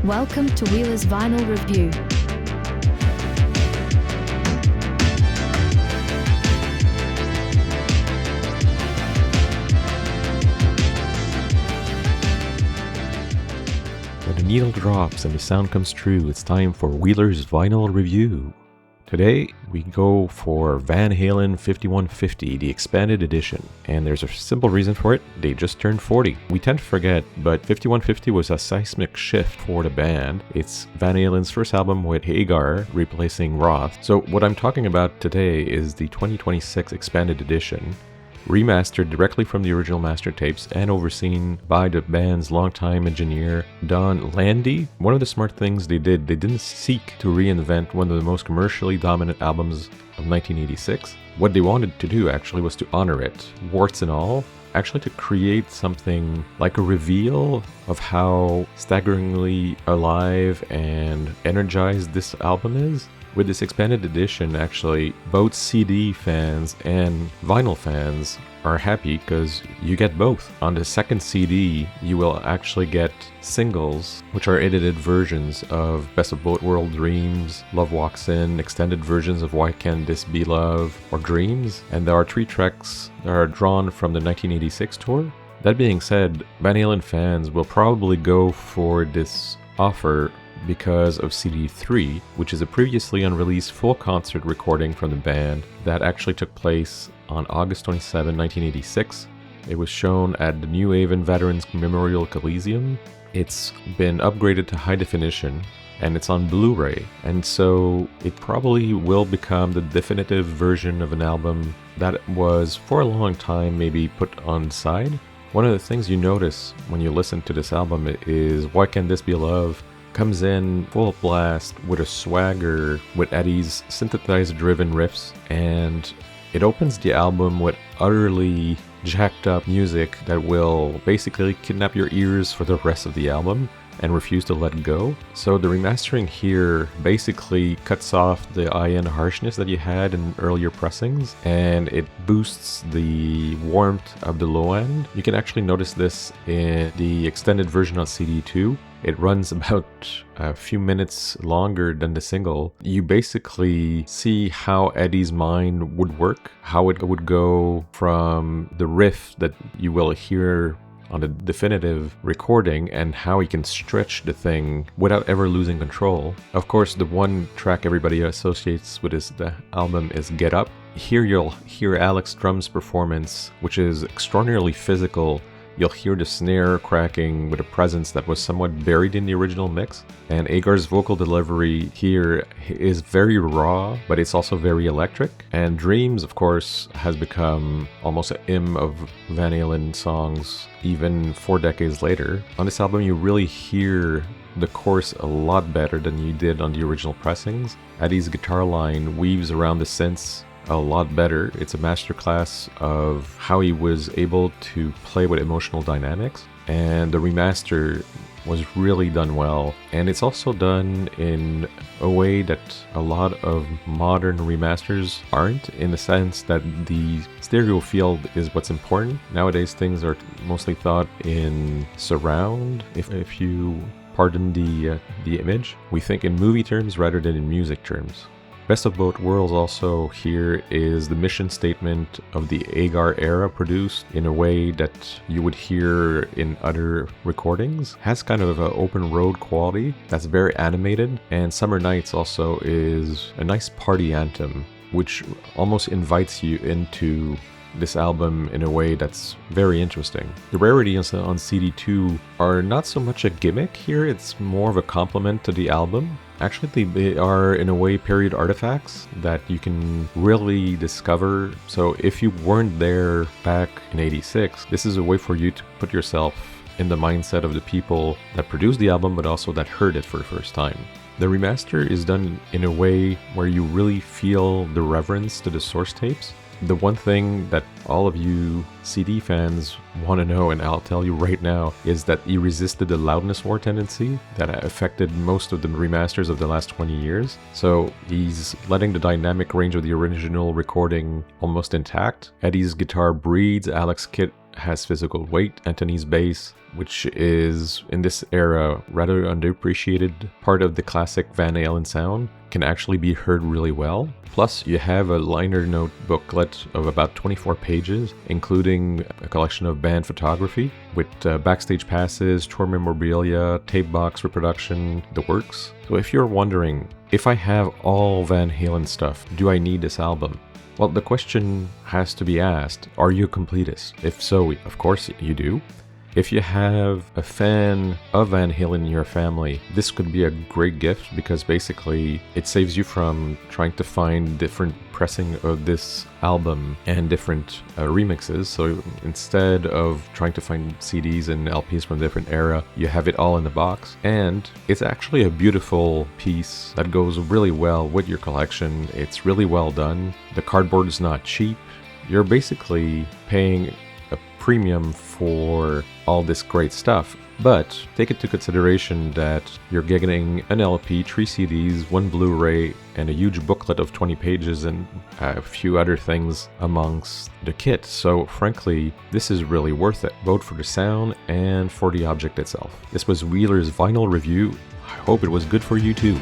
Welcome to Wheeler's Vinyl Review. When the needle drops and the sound comes true, it's time for Wheeler's Vinyl Review. Today, we go for Van Halen 5150, the expanded edition. And there's a simple reason for it. They just turned 40. We tend to forget, but 5150 was a seismic shift for the band. It's Van Halen's first album with Hagar replacing Roth. So what I'm talking about today is the 2026 expanded edition, remastered directly from the original master tapes and overseen by the band's longtime engineer Don Landy. One of the smart things they did, they didn't seek to reinvent one of the most commercially dominant albums of 1986. What they wanted to do actually was to honor it, warts and all, actually to create something like a reveal of how staggeringly alive and energized this album is. With this expanded edition, actually, both CD fans and vinyl fans are happy because you get both. On the second CD, you will actually get singles, which are edited versions of Best of Both World Dreams, Love Walks In, extended versions of Why Can't This Be Love, or Dreams, and there are 3 tracks that are drawn from the 1986 tour. That being said, Van Halen fans will probably go for this offer because of CD3, which is a previously unreleased full concert recording from the band that actually took place on August 27, 1986. It was shown at the New Haven Veterans Memorial Coliseum. It's been upgraded to high definition and it's on Blu-ray, and so it probably will become the definitive version of an album that was for a long time maybe put on side. One of the things you notice when you listen to this album is Why Can't This Be Love comes in full blast with a swagger with Eddie's synthesizer driven riffs, and it opens the album with utterly jacked up music that will basically kidnap your ears for the rest of the album and refuse to let go. So the remastering here basically cuts off the high-end harshness that you had in earlier pressings, and it boosts the warmth of the low end. You can actually notice this in the extended version on CD2. It runs about a few minutes longer than the single. You basically see how Eddie's mind would work, how it would go from the riff that you will hear on the definitive recording and how he can stretch the thing without ever losing control. Of course, the one track everybody associates with the album is Get Up. Here you'll hear Alex Drum's performance, which is extraordinarily physical. You'll hear the snare cracking with a presence that was somewhat buried in the original mix. And Hagar's vocal delivery here is very raw, but it's also very electric. And Dreams, of course, has become almost a hymn of Van Halen songs even 4 decades later. On this album, you really hear the chorus a lot better than you did on the original pressings. Eddie's guitar line weaves around the synths a lot better. It's a masterclass of how he was able to play with emotional dynamics, and the remaster was really done well. And it's also done in a way that a lot of modern remasters aren't, in the sense that the stereo field is what's important. Nowadays things are mostly thought in surround, if you pardon the image. We think in movie terms rather than in music terms. Best of Both Worlds also here is the mission statement of the Hagar era, produced in a way that you would hear in other recordings. Has kind of an open road quality that's very animated, and Summer Nights also is a nice party anthem which almost invites you into this album in a way that's very interesting. The rarities on CD2 are not so much a gimmick here, it's more of a compliment to the album. Actually, they are in a way period artifacts that you can really discover. So if you weren't there back in '86, this is a way for you to put yourself in the mindset of the people that produced the album, but also that heard it for the first time. The remaster is done in a way where you really feel the reverence to the source tapes. The one thing that all of you CD fans want to know, and I'll tell you right now, is that he resisted the loudness war tendency that affected most of the remasters of the last 20 years. So he's letting the dynamic range of the original recording almost intact. Eddie's guitar breathes, has physical weight. Anthony's bass, which is in this era rather underappreciated part of the classic Van Halen sound, can actually be heard really well. Plus, you have a liner note booklet of about 24 pages, including a collection of band photography with backstage passes, tour memorabilia, tape box reproduction, the works. So if you're wondering, if I have all Van Halen stuff, do I need this album? Well, the question has to be asked, are you a completist? If so, of course you do. If you have a fan of Van Halen in your family, this could be a great gift because basically it saves you from trying to find different pressing of this album and different remixes. So instead of trying to find CDs and LPs from a different era, you have it all in the box. And it's actually a beautiful piece that goes really well with your collection. It's really well done. The cardboard is not cheap. You're basically paying a premium for all this great stuff, but take into consideration that you're getting an LP, 3 CDs, 1 Blu-ray, and a huge booklet of 20 pages and a few other things amongst the kit. So frankly, this is really worth it, both for the sound and for the object itself. This was Wheeler's vinyl review. I hope it was good for you too.